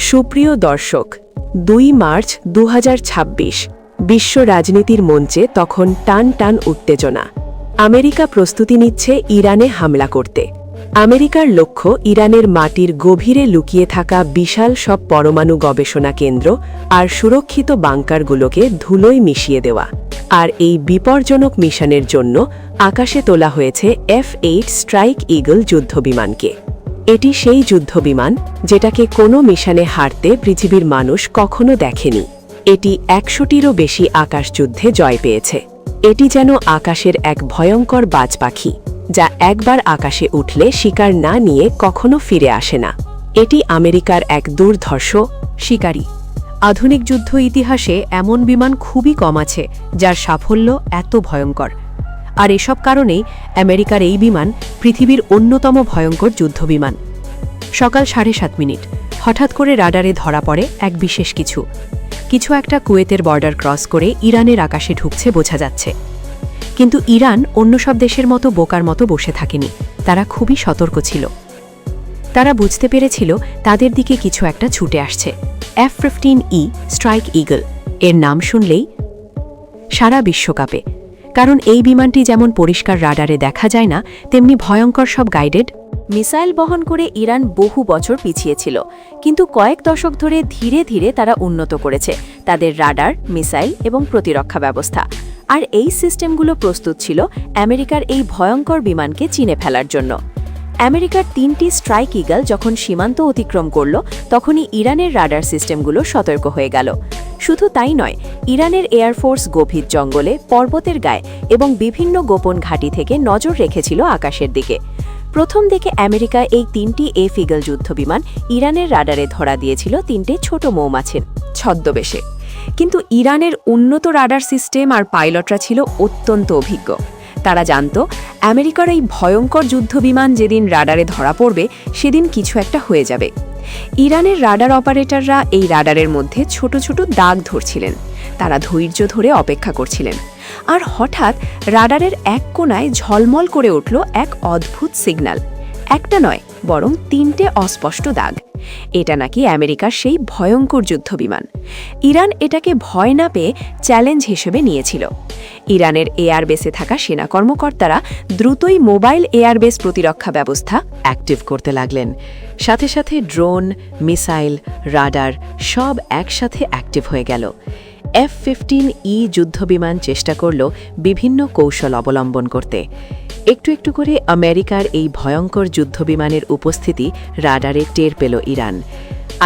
সুপ্রিয় দর্শক, ২ মার্চ ২০২৬ বিশ্ব রাজনীতির মঞ্চে তখন টান টান উত্তেজনা। আমেরিকা প্রস্তুতি নিচ্ছে ইরানে হামলা করতে। আমেরিকার লক্ষ্য ইরানের মাটির গভীরে লুকিয়ে থাকা বিশাল সব পরমাণু গবেষণা কেন্দ্র আর সুরক্ষিত বাংকারগুলোকে ধুলোয় মিশিয়ে দেওয়া। আর এই বিপজ্জনক মিশনের জন্য আকাশে তোলা হয়েছে F-8 স্ট্রাইক ঈগল যুদ্ধবিমানকে। এটি সেই যুদ্ধবিমান যেটাকে কোনো মিশনে হারতে পৃথিবীর মানুষ কখনো দেখেনি। এটি ১০০টিরও বেশি আকাশযুদ্ধে জয় পেয়েছে। এটি যেন আকাশের এক ভয়ঙ্কর বাজ পাখি, যা একবার আকাশে উঠলে শিকার না নিয়ে কখনো ফিরে আসে না। এটি আমেরিকার এক দুর্ধর্ষ শিকারী। আধুনিক যুদ্ধ ইতিহাসে এমন বিমান খুবই কম আছে যার সাফল্য এত ভয়ঙ্কর। আর এসব কারণেই আমেরিকার এই বিমান পৃথিবীর অন্যতম ভয়ঙ্কর যুদ্ধবিমান। সকাল 7:30 হঠাৎ করে রাডারে ধরা পড়ে এক বিশেষ কিছু একটা কুয়েতের বর্ডার ক্রস করে ইরানের আকাশে ঢুকছে বোঝা যাচ্ছে। কিন্তু ইরান অন্য সব দেশের মতো বোকার মতো বসে থাকেনি। তারা খুবই সতর্ক ছিল। তারা বুঝতে পেরেছিল তাদের দিকে কিছু একটা ছুটে আসছে। F-15E স্ট্রাইক ঈগল এর নাম শুনলেই সারা বিশ্বকাপে, কারণ এই বিমানটি যেমন পরিষ্কার রাডারে দেখা যায় না, তেমনি ভয়ঙ্কর সব গাইডেড মিসাইল বহন করে ইরান বহু বছর পিছিয়ে ছিল। কিন্তু কয়েক দশক ধরে ধীরে ধীরে তারা উন্নত করেছে তাদের রাডার, মিসাইল এবং প্রতিরক্ষা ব্যবস্থা। আর এই সিস্টেমগুলো প্রস্তুত ছিল আমেরিকার এই ভয়ঙ্কর বিমানকে চিনে ফেলার জন্য। আমেরিকার 3টি স্ট্রাইক ঈগল যখন সীমান্ত অতিক্রম করল, তখনই ইরানের রাডার সিস্টেমগুলো সতর্ক হয়ে গেল। শুধু তাই নয়, ইরানের এয়ারফোর্স গভীর জঙ্গলে, পর্বতের গায়ে এবং বিভিন্ন গোপন ঘাঁটি থেকে নজর রেখেছিল আকাশের দিকে। প্রথম দিকে আমেরিকা এই 3টি F-ঈগল যুদ্ধবিমান ইরানের রাডারে ধরা দিয়েছিল 3টে ছোট মৌমাছির ছদ্মবেশে। কিন্তু ইরানের উন্নত রাডার সিস্টেম আর পাইলটরা ছিল অত্যন্ত অভিজ্ঞ। তারা জানত আমেরিকার এই ভয়ঙ্কর যুদ্ধবিমান যেদিন রাডারে ধরা পড়বে, সেদিন কিছু একটা হয়ে যাবে। ইরানের রাডার অপারেটররা এই রাডারের মধ্যে ছোট ছোট দাগ ধরছিলেন। তারা ধৈর্য ধরে অপেক্ষা করছিলেন। আর হঠাৎ রাডারের এক কোণায় ঝলমল করে উঠল এক অদ্ভুত সিগন্যাল। একটা নয়, বরং 3টে অস্পষ্ট দাগ। এটা নাকি আমেরিকার সেই ভয়ঙ্কর যুদ্ধবিমান। ইরান এটাকে ভয় না পেয়ে চ্যালেঞ্জ হিসেবে নিয়েছিল। ইরানের এয়ারবেসে থাকা সেনা কর্মকর্তারা দ্রুতই মোবাইল এয়ারবেস প্রতিরক্ষা ব্যবস্থা অ্যাক্টিভ করতে লাগলেন। সাথে সাথে ড্রোন, মিসাইল, রাডার সব একসাথে অ্যাক্টিভ হয়ে গেল। F-15E যুদ্ধবিমান চেষ্টা করল বিভিন্ন কৌশল অবলম্বন করতে। একটু একটু করে আমেরিকার এই ভয়ঙ্কর যুদ্ধবিমানের উপস্থিতি রাডারে টের পেল ইরান।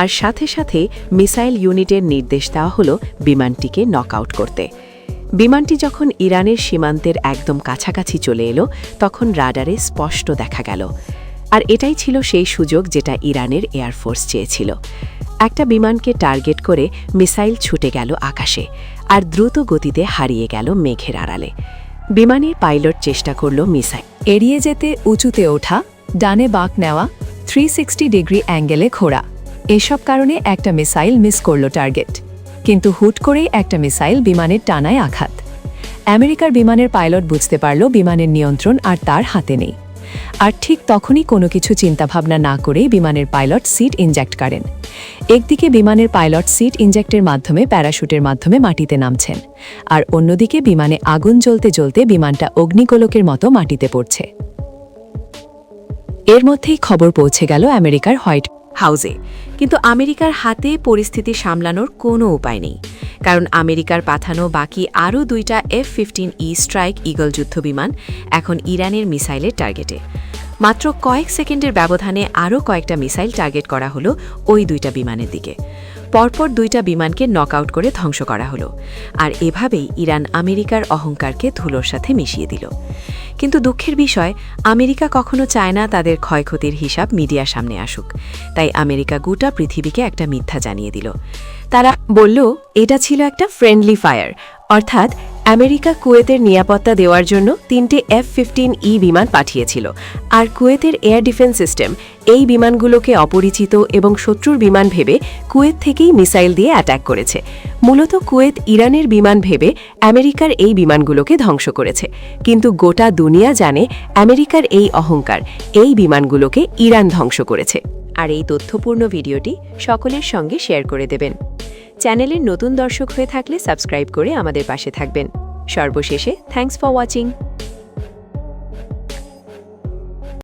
আর সাথে সাথে মিসাইল ইউনিটের নির্দেশ দেওয়া হলো বিমানটিকে নকআউট করতে। বিমানটি যখন ইরানের সীমান্তের একদম কাছাকাছি চলে এলো, তখন রাডারে স্পষ্ট দেখা গেল। আর এটাই ছিল সেই সুযোগ যেটা ইরানের এয়ারফোর্স চেয়েছিল। একটা বিমানকে টার্গেট করে মিসাইল ছুটে গেল আকাশে আর দ্রুত গতিতে হারিয়ে গেল মেঘের আড়ালে। বিমানের পাইলট চেষ্টা করল মিসাইল এড়িয়ে যেতে উঁচুতে ওঠা, ডানে বাঁক নেওয়া, 360 ডিগ্রি অ্যাঙ্গেলে ঘোরা। এসব কারণে একটা মিসাইল মিস করল টার্গেট। কিন্তু হুট করেই একটা মিসাইল বিমানের টানায় আঘাত। আমেরিকার বিমানের পাইলট বুঝতে পারল বিমানের নিয়ন্ত্রণ আর তার হাতে নেই। আর ঠিক তখনই কোনো কিছু চিন্তাভাবনা না করেই বিমানের পাইলট সিট ইনজেক্ট করেন। একদিকে বিমানের পাইলট সিট ইনজেক্টের মাধ্যমে প্যারাশুটের মাধ্যমে মাটিতে নামছেন, আর অন্যদিকে বিমানে আগুন জ্বলতে জ্বলতে বিমানটা অগ্নিগোলকের মতো মাটিতে পড়ছে। এর মধ্যেই খবর পৌঁছে গেল আমেরিকার হোয়াইট হাউসে। কিন্তু আমেরিকার হাতে পরিস্থিতি সামলানোর কোনো উপায় নেই, কারণ আমেরিকার পাঠানো বাকি আরও 2টা F-15E স্ট্রাইক ঈগল যুদ্ধবিমান এখন ইরানের মিসাইলের টার্গেটে। মাত্র কয়েক সেকেন্ডের ব্যবধানে আরও কয়েকটা মিসাইল টার্গেট করা হলো ওই 2টা বিমানের দিকে। পরপর 2টা বিমানকে নকআউট করে ধ্বংস করা হলো। আর এভাবেই ইরান আমেরিকার অহংকারকে ধুলোর সাথে মিশিয়ে দিল। কিন্তু দুঃখের বিষয়, আমেরিকা কখনো চায় না তাদের ক্ষয়ক্ষতির হিসাব মিডিয়ার সামনে আসুক। তাই আমেরিকা গোটা পৃথিবীকে একটা মিথ্যা জানিয়ে দিল। তারা বলল এটা ছিল একটা ফ্রেন্ডলি ফায়ার, অর্থাৎ আমেরিকা কুয়েতের নিরাপত্তা দেওয়ার জন্য 3টে F-15E বিমান পাঠিয়েছিল। আর কুয়েতের এয়ার ডিফেন্স সিস্টেম এই বিমানগুলোকে অপরিচিত এবং শত্রুর বিমান ভেবে কুয়েত থেকেই মিসাইল দিয়ে অ্যাটাক করেছে। মূলত কুয়েত ইরানের বিমান ভেবে আমেরিকার এই বিমানগুলোকে ধ্বংস করেছে। কিন্তু গোটা দুনিয়া জানে আমেরিকার এই অহংকার এই বিমানগুলোকে ইরান ধ্বংস করেছে। আর এই তথ্যপূর্ণ ভিডিওটি সকলের সঙ্গে শেয়ার করে দেবেন। চ্যানেলের নতুন দর্শক হয়ে থাকলে সাবস্ক্রাইব করে আমাদের পাশে থাকবেন। সর্বশেষে থ্যাঙ্কস ফর ওয়াচিং।